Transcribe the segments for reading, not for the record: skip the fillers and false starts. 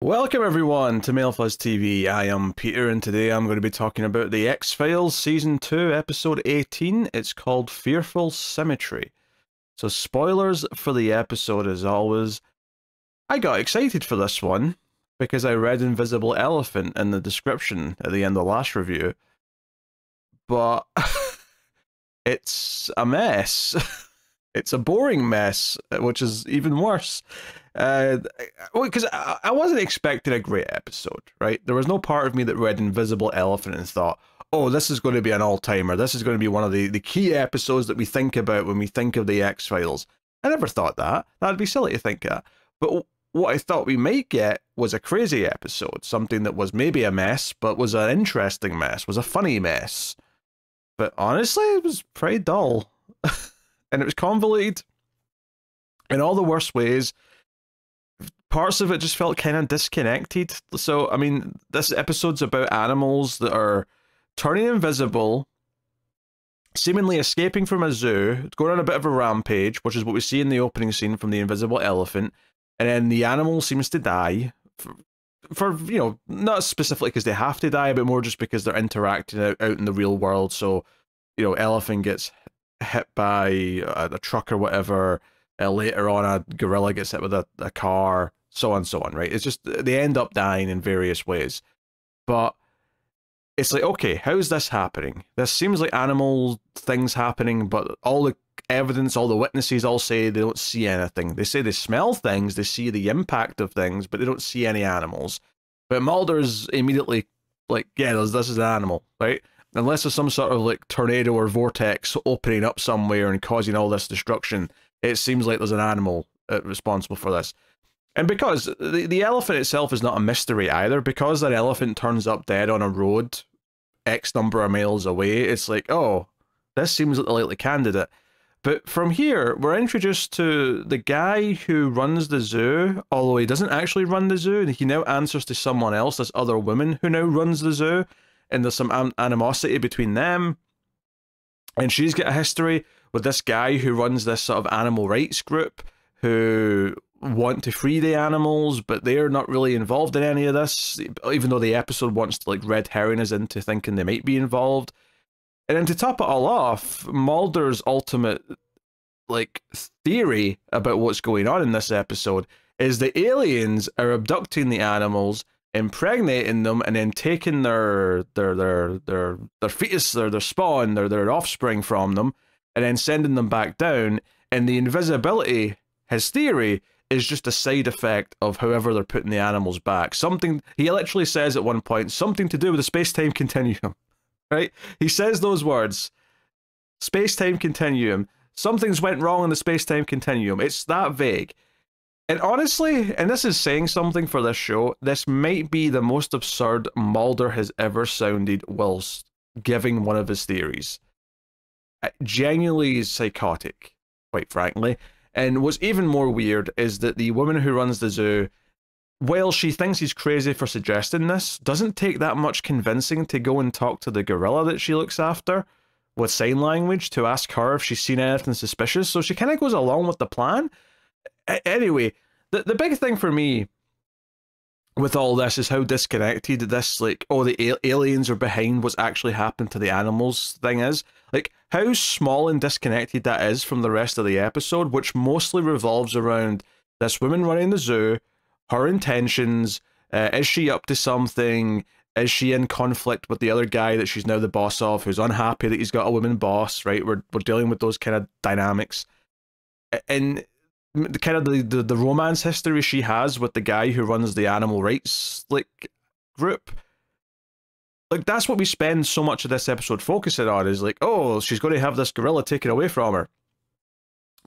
Welcome everyone to Male Fuzz TV. I am Peter and today I'm going to be talking about the X-Files Season 2 Episode 18. It's called Fearful Symmetry. So spoilers for the episode as always. I got excited for this one because I read Invisible Elephant in the description at the end of the last review. But it's a mess. It's a boring mess, which is even worse. Because I wasn't expecting a great episode, right? There was no part of me that read Invisible Elephant and thought, oh, this is going to be an all-timer. This is going to be one of the key episodes that we think about when we think of the X-Files. I never thought that. That'd be silly to think that. But what I thought we might get was a crazy episode. Something that was maybe a mess, but was an interesting mess, was a funny mess. But honestly, it was pretty dull. And it was convoluted in all the worst ways. Parts of it just felt kind of disconnected. So, I mean, this episode's about animals that are turning invisible, seemingly escaping from a zoo, going on a bit of a rampage, which is what we see in the opening scene from the Invisible Elephant. And then the animal seems to die for you know, not specifically because they have to die, but more just because they're interacting out in the real world. So, you know, elephant gets hit by a truck or whatever. Later on, a gorilla gets hit with a car, so on and so on, right? It's just, they end up dying in various ways. But it's like, okay, how's this happening? This seems like animal things happening, but all the evidence, all the witnesses all say they don't see anything. They say they smell things, they see the impact of things, but they don't see any animals. But Mulder's immediately like, yeah, this is an animal, right? Unless there's some sort of like tornado or vortex opening up somewhere and causing all this destruction, it seems like there's an animal responsible for this. And because the elephant itself is not a mystery either, because that elephant turns up dead on a road X number of miles away, it's like, oh, this seems like the likely candidate. But from here, we're introduced to the guy who runs the zoo, although he doesn't actually run the zoo, and he now answers to someone else, this other woman who now runs the zoo. And there's some animosity between them. And she's got a history with this guy who runs this sort of animal rights group who want to free the animals, but they're not really involved in any of this, even though the episode wants to like red herring us into thinking they might be involved. And then to top it all off, Mulder's ultimate like theory about what's going on in this episode is the aliens are abducting the animals, impregnating them, and then taking their fetus, their spawn, their offspring from them, and then sending them back down. And the invisibility, his theory, is just a side effect of however they're putting the animals back. Something, he literally says at one point, something to do with the space-time continuum, right? He says those words, space-time continuum. Something's went wrong in the space-time continuum. It's that vague. And honestly, and this is saying something for this show, this might be the most absurd Mulder has ever sounded whilst giving one of his theories. Genuinely psychotic, quite frankly. And what's even more weird is that the woman who runs the zoo, while she thinks he's crazy for suggesting this, doesn't take that much convincing to go and talk to the gorilla that she looks after with sign language to ask her if she's seen anything suspicious. So she kind of goes along with the plan. Anyway, the big thing for me with all this is how disconnected this, like, oh, the aliens are behind what's actually happened to the animals thing is. Like, how small and disconnected that is from the rest of the episode, which mostly revolves around this woman running the zoo, her intentions, is she up to something, is she in conflict with the other guy that she's now the boss of, who's unhappy that he's got a woman boss, right? We're dealing with those kind of dynamics. And kind of the romance history she has with the guy who runs the animal rights like group, like that's what we spend so much of this episode focusing on, is like, oh, she's going to have this gorilla taken away from her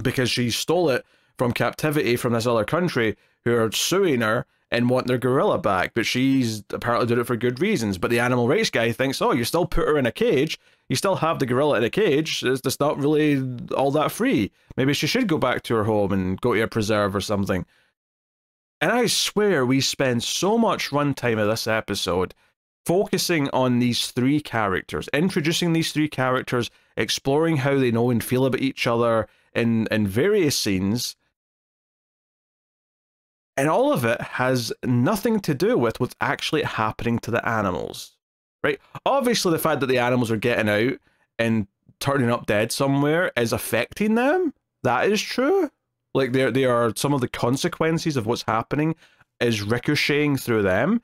because she stole it from captivity from this other country who are suing her and want their gorilla back, but she's apparently doing it for good reasons. But the animal rights guy thinks, oh, you still put her in a cage, you still have the gorilla in a cage, it's not really all that free. Maybe she should go back to her home and go to a preserve or something. And I swear we spend so much runtime of this episode focusing on these three characters, introducing these three characters, exploring how they know and feel about each other in various scenes, And all of it has nothing to do with what's actually happening to the animals, right? Obviously, the fact that the animals are getting out and turning up dead somewhere is affecting them. That is true. Like, they are some of the consequences of what's happening is ricocheting through them.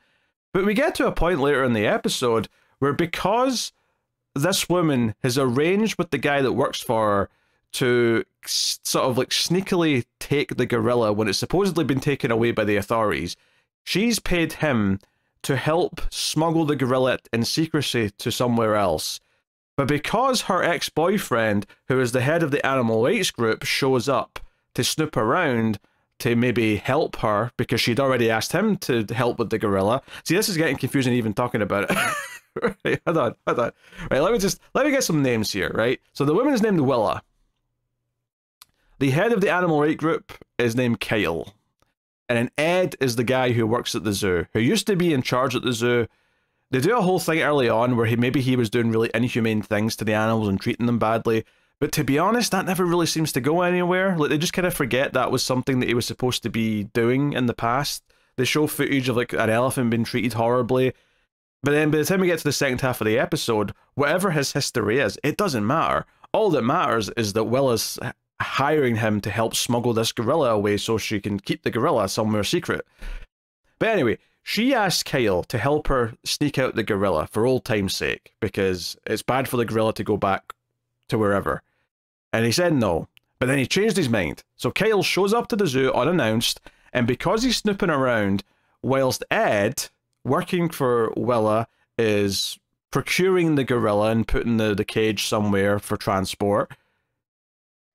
But we get to a point later in the episode where, because this woman has arranged with the guy that works for her to sort of like sneakily take the gorilla when it's supposedly been taken away by the authorities, she's paid him to help smuggle the gorilla in secrecy to somewhere else. But because her ex-boyfriend, who is the head of the animal rights group, shows up to snoop around to maybe help her, because she'd already asked him to help with the gorilla. See, this is getting confusing even talking about it. Right, hold on. Right, let me get some names here, right? So the woman is named Willa. The head of the animal rights group is named Kyle. And then Ed is the guy who works at the zoo, who used to be in charge at the zoo. They do a whole thing early on where maybe he was doing really inhumane things to the animals and treating them badly. But to be honest, that never really seems to go anywhere. Like, they just kind of forget that was something that he was supposed to be doing in the past. They show footage of like an elephant being treated horribly. But then by the time we get to the second half of the episode, whatever his history is, it doesn't matter. All that matters is that Willa's hiring him to help smuggle this gorilla away so she can keep the gorilla somewhere secret. But anyway, she asked Kyle to help her sneak out the gorilla for old time's sake, because it's bad for the gorilla to go back to wherever. And he said no, but then he changed his mind. So Kyle shows up to the zoo unannounced, and because he's snooping around, whilst Ed, working for Willa, is procuring the gorilla and putting the cage somewhere for transport,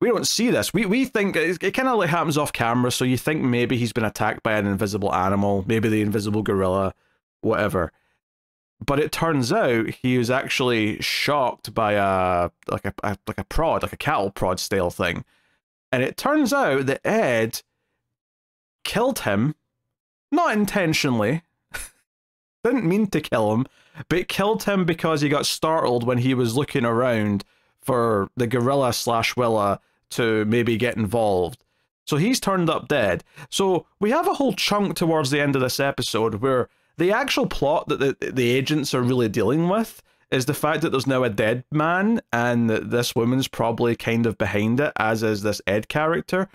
we don't see this. We think it kind of like happens off camera, so you think maybe he's been attacked by an invisible animal, maybe the invisible gorilla, whatever. But it turns out he was actually shocked by a prod, like a cattle prod style thing. And it turns out that Ed killed him, not intentionally, didn't mean to kill him, but killed him because he got startled when he was looking around for the gorilla / Willa to maybe get involved. So he's turned up dead. So we have a whole chunk towards the end of this episode where the actual plot that the agents are really dealing with is the fact that there's now a dead man, and that this woman's probably kind of behind it, as is this Ed character.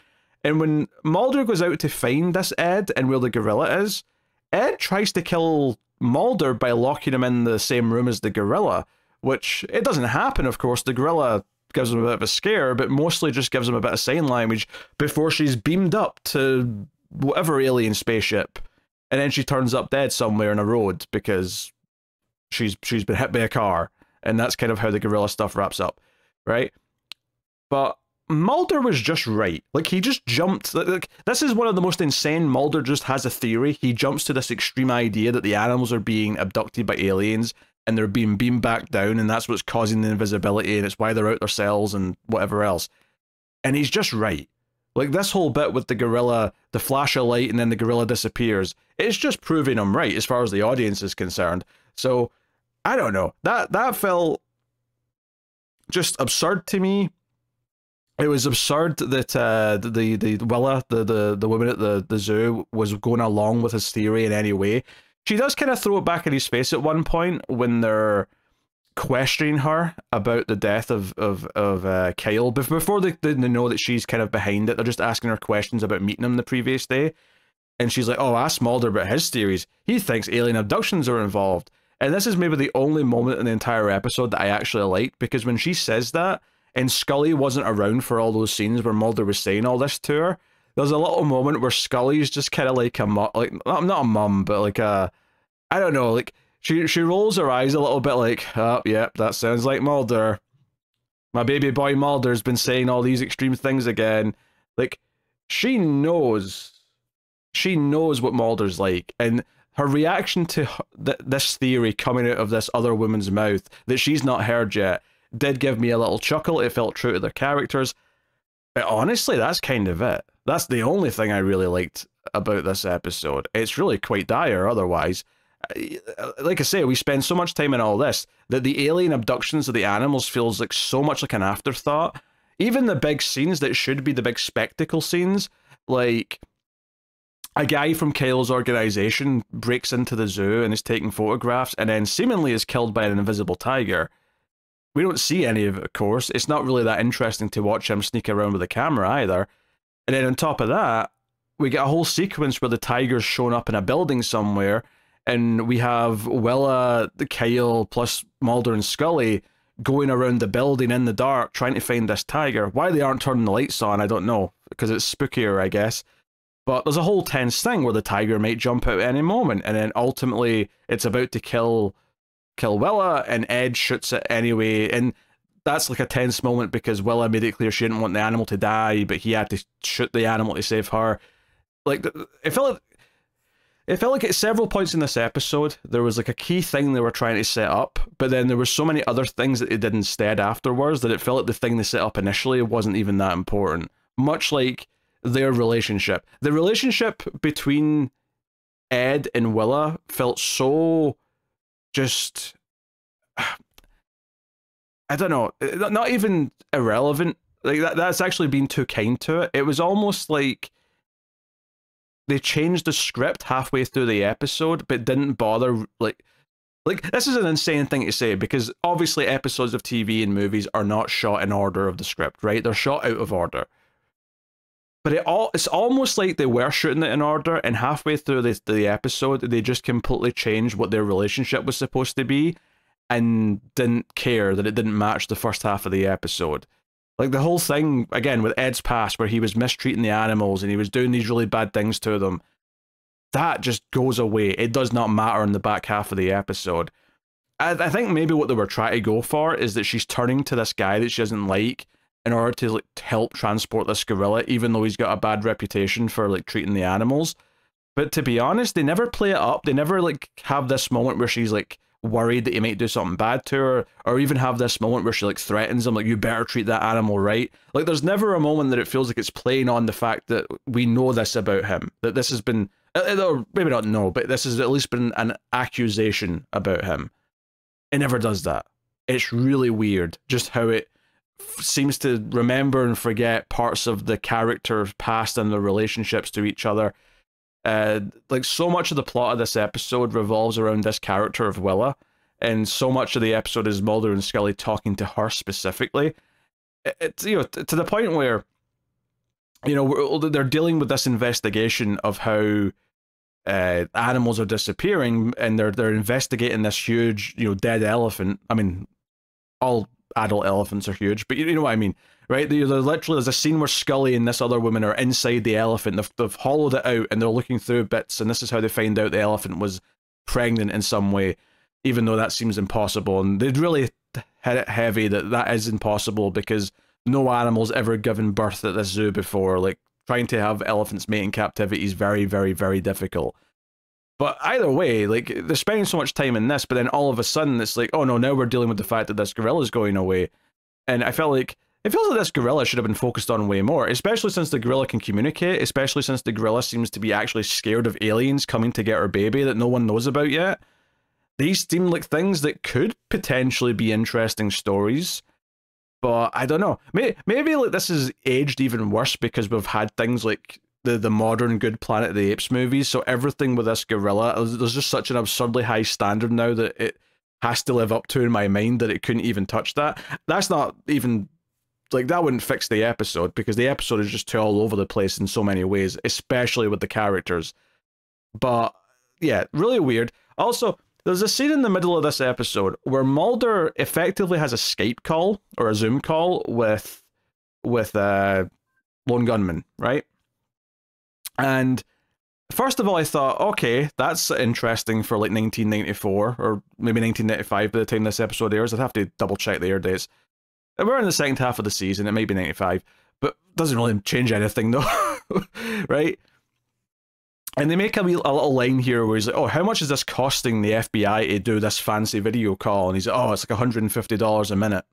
And when Mulder goes out to find this Ed and where the gorilla is, Ed tries to kill Mulder by locking him in the same room as the gorilla, which it doesn't happen, of course. The gorilla gives him a bit of a scare, but mostly just gives him a bit of sign language before she's beamed up to whatever alien spaceship. And then she turns up dead somewhere in a road because she's been hit by a car. And that's kind of how the gorilla stuff wraps up, right? But Mulder was just right. Like, he just jumped. Like, this is one of the most insane. Mulder just has a theory. He jumps to this extreme idea that the animals are being abducted by aliens and they're being beamed back down, and that's what's causing the invisibility, and it's why they're out their cells and whatever else. And he's just right. Like, this whole bit with the gorilla, the flash of light and then the gorilla disappears, it's just proving I'm right as far as the audience is concerned. So, I don't know. That felt just absurd to me. It was absurd that the Willa, the woman at the zoo, was going along with his theory in any way. She does kind of throw it back in his face at one point when they're questioning her about the death of Kyle. Before they know that she's kind of behind it, they're just asking her questions about meeting him the previous day. And she's like, oh, ask Mulder about his theories. He thinks alien abductions are involved. And this is maybe the only moment in the entire episode that I actually liked, because when she says that, and Scully wasn't around for all those scenes where Mulder was saying all this to her, there's a little moment where Scully's just kind of like a mum, like, not a mum, but like a, I don't know, like, she rolls her eyes a little bit like, oh, yeah, that sounds like Mulder. My baby boy Mulder's been saying all these extreme things again. Like, she knows what Mulder's like, and her reaction to this theory coming out of this other woman's mouth that she's not heard yet did give me a little chuckle. It felt true to their characters. But honestly, that's kind of it. That's the only thing I really liked about this episode. It's really quite dire otherwise. Like I say, we spend so much time in all this that the alien abductions of the animals feels like so much like an afterthought. Even the big scenes that should be the big spectacle scenes, like a guy from Kyle's organization breaks into the zoo and is taking photographs and then seemingly is killed by an invisible tiger. We don't see any of it, of course. It's not really that interesting to watch him sneak around with a camera either. And then on top of that, we get a whole sequence where the tiger's shown up in a building somewhere, and we have Willa, Kyle, plus Mulder and Scully going around the building in the dark trying to find this tiger. Why they aren't turning the lights on, I don't know, because it's spookier, I guess. But there's a whole tense thing where the tiger might jump out at any moment, and then ultimately it's about to kill Willa, and Ed shoots it anyway, and that's like a tense moment because Willa made it clear she didn't want the animal to die, but he had to shoot the animal to save her. Like, it felt like at several points in this episode, there was like a key thing they were trying to set up, but then there were so many other things that they did instead afterwards that it felt like the thing they set up initially wasn't even that important. Much like their relationship. The relationship between Ed and Willa felt so just... I don't know, not even irrelevant. Like that's actually being too kind to it. It was almost like they changed the script halfway through the episode, but didn't bother, like this is an insane thing to say, because obviously episodes of TV and movies are not shot in order of the script, right? They're shot out of order. But it's almost like they were shooting it in order, and halfway through the episode, they just completely changed what their relationship was supposed to be, and didn't care that it didn't match the first half of the episode. Like the whole thing, again, with Ed's past, where he was mistreating the animals and he was doing these really bad things to them, that just goes away. It does not matter in the back half of the episode. I think maybe what they were trying to go for is that she's turning to this guy that she doesn't like in order to like help transport this gorilla, even though he's got a bad reputation for like treating the animals. But to be honest, they never play it up. They never like have this moment where she's like worried that he might do something bad to her, or even have this moment where she like threatens him, like, you better treat that animal right. Like there's never a moment that it feels like it's playing on the fact that we know this about him, that this has been, or maybe not know, but this has at least been an accusation about him. It never does that. It's really weird just how it seems to remember and forget parts of the character's past and their relationships to each other. Like so much of the plot of this episode revolves around this character of Willa, and so much of the episode is Mulder and Scully talking to her specifically. It's, you know, to the point where, you know, they're dealing with this investigation of how animals are disappearing, and they're investigating this huge, you know, dead elephant. I mean, all adult elephants are huge, but you know what I mean, right? There's a scene where Scully and this other woman are inside the elephant. They've hollowed it out and they're looking through bits, and this is how they find out the elephant was pregnant in some way, even though that seems impossible. And they'd really hit it heavy that is impossible because no animal's ever given birth at this zoo before. Like, trying to have elephants mate in captivity is very, very, very difficult. But either way, like, they're spending so much time in this, but then all of a sudden it's like, oh no, now we're dealing with the fact that this gorilla's going away. And I felt like, it feels like this gorilla should have been focused on way more, especially since the gorilla can communicate, especially since the gorilla seems to be actually scared of aliens coming to get her baby that no one knows about yet. These seem like things that could potentially be interesting stories, but I don't know. Maybe like this is aged even worse because we've had things like the modern good Planet of the Apes movies, so everything with this gorilla, there's just such an absurdly high standard now that it has to live up to in my mind that it couldn't even touch that. That's not even, like, that wouldn't fix the episode, because the episode is just too all over the place in so many ways, especially with the characters. But yeah, really weird. Also, there's a scene in the middle of this episode where Mulder effectively has a Skype call or a Zoom call with Lone Gunman, right? And first of all, I thought, okay, that's interesting for like 1994 or maybe 1995 by the time this episode airs. I'd have to double check the air dates. We're in the second half of the season. It might be 95, but doesn't really change anything though, right? And they make a little line here where he's like, oh, how much is this costing the FBI to do this fancy video call? And he's like, oh, it's like $150 a minute.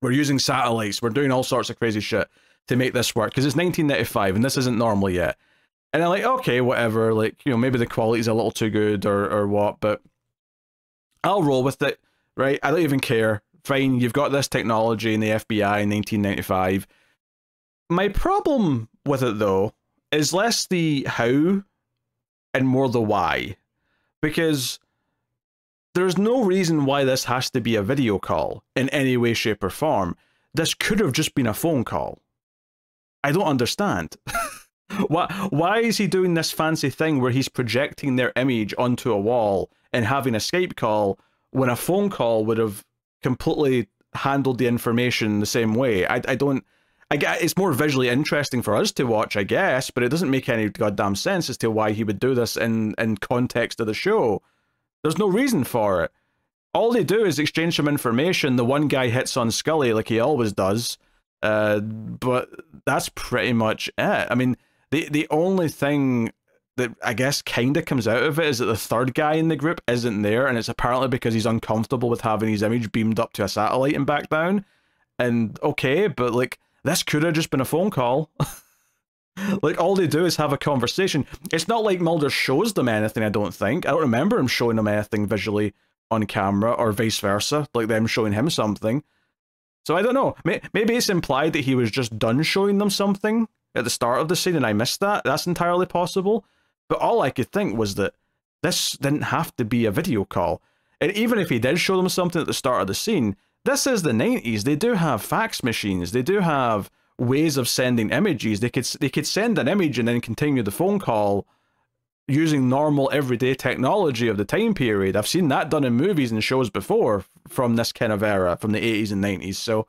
We're using satellites. We're doing all sorts of crazy shit to make this work, because it's 1995 and this isn't normal yet. And I'm like, okay, whatever, like, you know, maybe the quality's a little too good or what, but I'll roll with it, right? I don't even care. Fine, you've got this technology in the FBI in 1995. My problem with it, though, is less the how and more the why. Because there's no reason why this has to be a video call in any way, shape, or form. This could have just been a phone call. I don't understand. Why is he doing this fancy thing where he's projecting their image onto a wall and having a Skype call when a phone call would have completely handled the information the same way? I get it's more visually interesting for us to watch, I guess, but it doesn't make any goddamn sense as to why he would do this in context of the show. There's no reason for it. All they do is exchange some information. The one guy hits on Scully like he always does, but that's pretty much it. I mean, the only thing that I guess kind of comes out of it is that the third guy in the group isn't there, and it's apparently because he's uncomfortable with having his image beamed up to a satellite and back down. And okay, but like, this could have just been a phone call. Like, all they do is have a conversation. It's not like Mulder shows them anything, I don't think. I don't remember him showing them anything visually on camera, or vice versa, like them showing him something. So I don't know. Maybe it's implied that he was just done showing them something at the start of the scene and I missed that. That's entirely possible. But all I could think was that this didn't have to be a video call. And even if he did show them something at the start of the scene, this is the 90s. They do have fax machines. They do have ways of sending images. They could send an image and then continue the phone call using normal everyday technology of the time period. I've seen that done in movies and shows before from this kind of era, from the 80s and 90s. So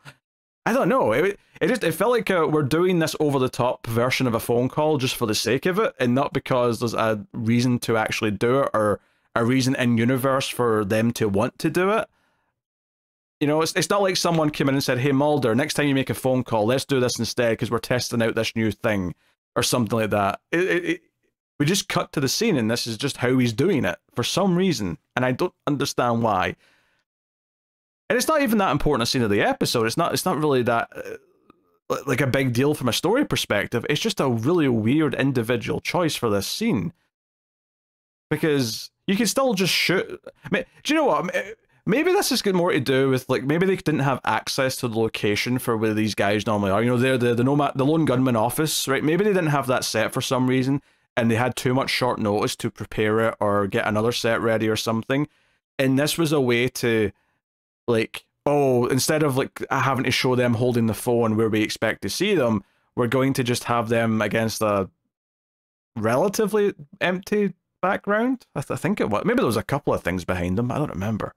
I don't know. It felt like we're doing this over the top version of a phone call just for the sake of it, and not because there's a reason to actually do it or a reason in universe for them to want to do it. You know, it's not like someone came in and said, "Hey Mulder, next time you make a phone call, let's do this instead because we're testing out this new thing," or something like that. We just cut to the scene and this is just how he's doing it for some reason, and I don't understand why. And it's not even that important a scene of the episode. It's not really that like a big deal from a story perspective. It's just a really weird individual choice for this scene, because you can still just shoot. I mean, do you know what? Maybe this has got more to do with, like, maybe they didn't have access to the location for where these guys normally are. You know, they're the lone gunman office, right? Maybe they didn't have that set for some reason, and they had too much short notice to prepare it or get another set ready or something. And this was a way to, like, oh, instead of like having to show them holding the phone where we expect to see them, we're going to just have them against a relatively empty background. I think it was. Maybe there was a couple of things behind them. I don't remember.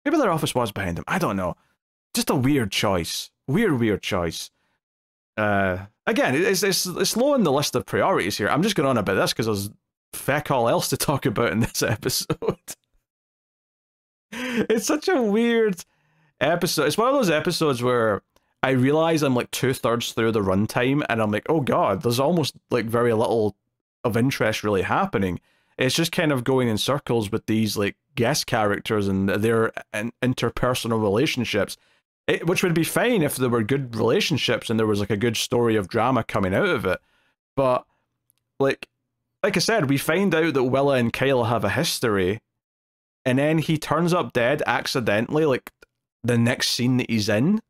Maybe their office was behind them. I don't know. Just a weird choice. Weird choice. Again, it's low in the list of priorities here. I'm just going on about this because there's feck all else to talk about in this episode. It's such a weird episode. It's one of those episodes where I realize I'm like 2/3 through the runtime and I'm like, oh god, there's almost like very little of interest really happening. It's just kind of going in circles with these like guest characters and their interpersonal relationships, which would be fine if there were good relationships and there was like a good story of drama coming out of it. But like I said, we find out that Willa and Kyle have a history, and then he turns up dead accidentally, like the next scene that he's in.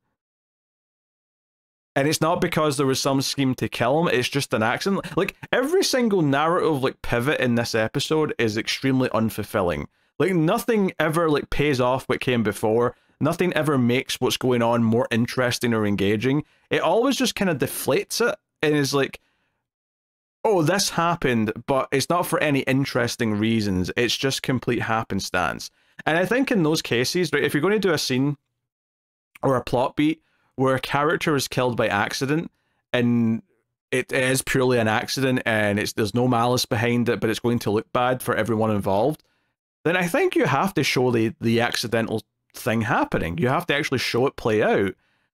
And it's not because there was some scheme to kill him, it's just an accident. Like, every single narrative, like, pivot in this episode is extremely unfulfilling. Like, nothing ever, like, pays off what came before. Nothing ever makes what's going on more interesting or engaging. It always just kind of deflates it and is like, oh, this happened, but it's not for any interesting reasons. It's just complete happenstance. And I think in those cases, right, if you're going to do a scene or a plot beat where a character is killed by accident, and it is purely an accident, and there's no malice behind it, but it's going to look bad for everyone involved, then I think you have to show the accidental thing happening. You have to actually show it play out.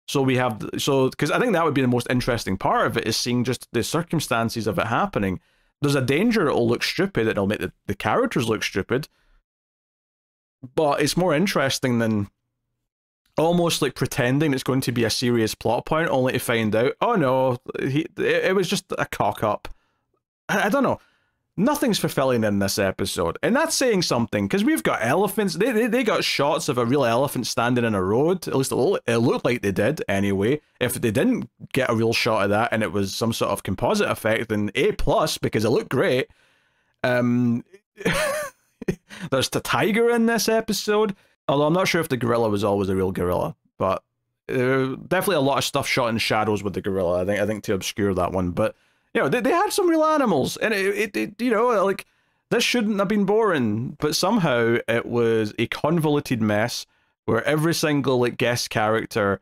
Because I think that would be the most interesting part of it, is seeing just the circumstances of it happening. There's a danger it'll look stupid, it'll make the characters look stupid, but it's more interesting than almost like pretending it's going to be a serious plot point, only to find out, oh no, it was just a cock-up. I don't know. Nothing's fulfilling in this episode, and that's saying something, because we've got elephants. They got shots of a real elephant standing in a road. At least it looked like they did, anyway. If they didn't get a real shot of that, and it was some sort of composite effect, then A+, because it looked great. There's the tiger in this episode, although I'm not sure if the gorilla was always a real gorilla, but definitely a lot of stuff shot in shadows with the gorilla, I think to obscure that one, but you know, they had some real animals, and it you know, like, this shouldn't have been boring, but somehow it was a convoluted mess where every single, like, guest character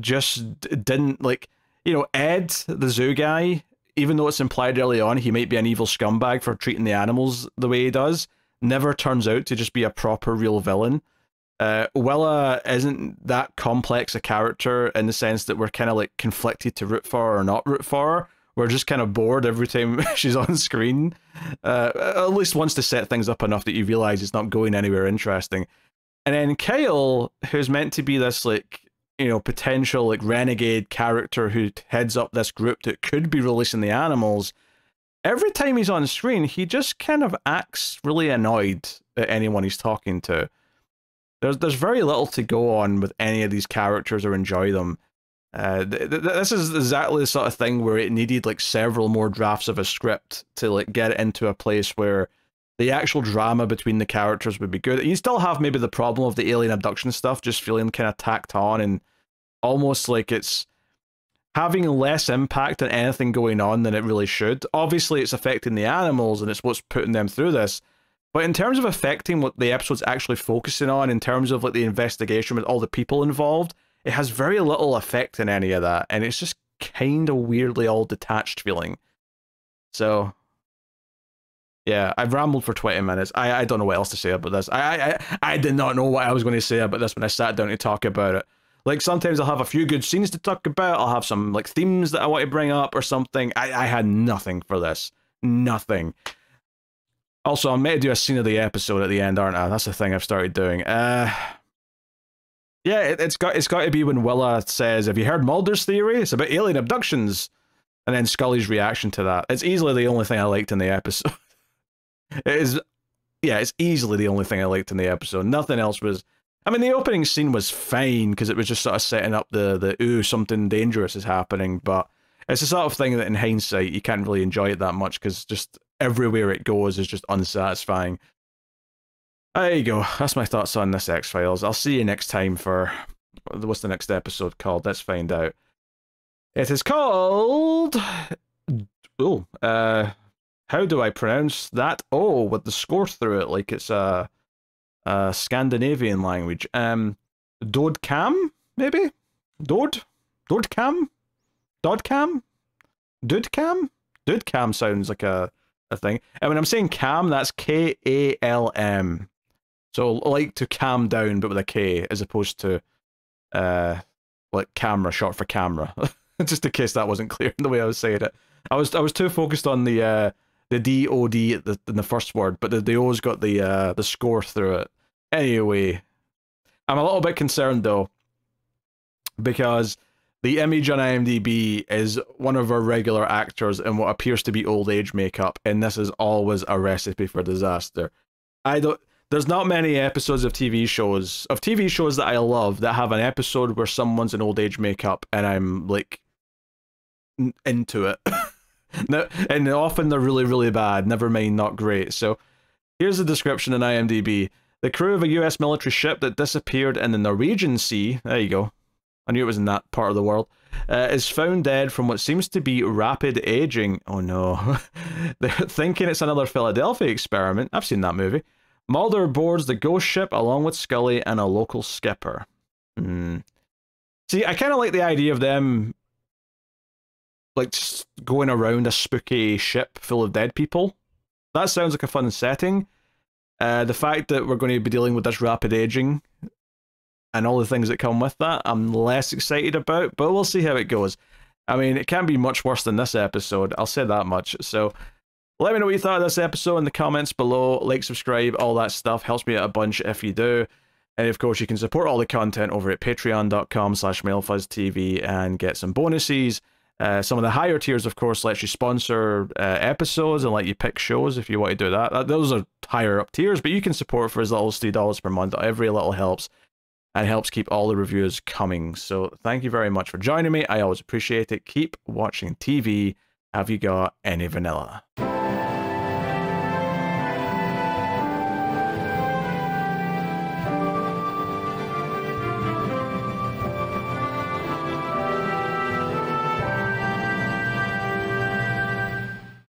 just didn't, like, you know, Ed, the zoo guy, even though it's implied early on he might be an evil scumbag for treating the animals the way he does, never turns out to just be a proper real villain. Willa isn't that complex a character in the sense that we're kind of, like, conflicted to root for or not root for her. We're just kind of bored every time she's on screen. At least wants to set things up enough that you realize it's not going anywhere interesting. And then Kyle, who's meant to be this, like, you know, potential, like, renegade character who heads up this group that could be releasing the animals, every time he's on screen, he just kind of acts really annoyed at anyone he's talking to. There's very little to go on with any of these characters or enjoy them. This is exactly the sort of thing where it needed, like, several more drafts of a script to, like, get it into a place where the actual drama between the characters would be good. You still have maybe the problem of the alien abduction stuff just feeling kind of tacked on and almost like it's having less impact on anything going on than it really should. Obviously, it's affecting the animals and it's what's putting them through this. But in terms of affecting what the episode's actually focusing on, in terms of, like, the investigation with all the people involved, it has very little effect in any of that, and it's just kind of weirdly all detached feeling. So, yeah, I've rambled for 20 minutes. I don't know what else to say about this. I did not know what I was going to say about this when I sat down to talk about it. Like, sometimes I'll have a few good scenes to talk about, I'll have some, like, themes that I want to bring up or something. I had nothing for this. Nothing. Also, I'm meant to do a scene of the episode at the end, aren't I? That's the thing I've started doing. Yeah, it's got to be when Willa says, "Have you heard Mulder's theory? It's about alien abductions." And then Scully's reaction to that. It's easily the only thing I liked in the episode. It is, yeah, it's easily the only thing I liked in the episode. Nothing else was... I mean, the opening scene was fine, because it was just sort of setting up the ooh, something dangerous is happening, but it's the sort of thing that in hindsight, you can't really enjoy it that much, because just everywhere it goes is just unsatisfying. There you go. That's my thoughts on this X-Files. I'll see you next time for... What's the next episode called? Let's find out. It is called... Oh, how do I pronounce that? Oh, with the score through it, like it's a Scandinavian language. Dodcam, maybe? Dodcam? Dodcam? Dudcam? Dudcam sounds like a thing. And when I'm saying cam, that's K-A-L-M. So, like to calm down, but with a K, as opposed to, like, camera, short for camera. Just in case that wasn't clear in the way I was saying it. I was too focused on the D-O-D in the first word, but the O's got the score through it. Anyway, I'm a little bit concerned, though, because the image on IMDb is one of our regular actors in what appears to be old age makeup, and this is always a recipe for disaster. There's not many episodes of TV shows that I love that have an episode where someone's in old age makeup and I'm, like, into it. And often they're really, really bad, never mind not great. So here's the description in IMDb. The crew of a US military ship that disappeared in the Norwegian Sea, there you go, I knew it was in that part of the world, is found dead from what seems to be rapid aging. Oh no. They're thinking it's another Philadelphia experiment. I've seen that movie. Mulder boards the ghost ship along with Scully and a local skipper. See, I kind of like the idea of them, like, going around a spooky ship full of dead people. That sounds like a fun setting. The fact that we're going to be dealing with this rapid aging and all the things that come with that, I'm less excited about, but we'll see how it goes. I mean, it can't be much worse than this episode, I'll say that much. So let me know what you thought of this episode in the comments below. Like, subscribe, all that stuff helps me out a bunch if you do. And of course, you can support all the content over at patreon.com/MailFuzzTV and get some bonuses Some of the higher tiers, of course, let you sponsor episodes and let you pick shows if you want to do that. Those are higher up tiers, but you can support for as little as $3 per month. Every little helps, and helps keep all the reviews coming. So thank you very much for joining me. I always appreciate it. Keep watching TV. Have you got any vanilla?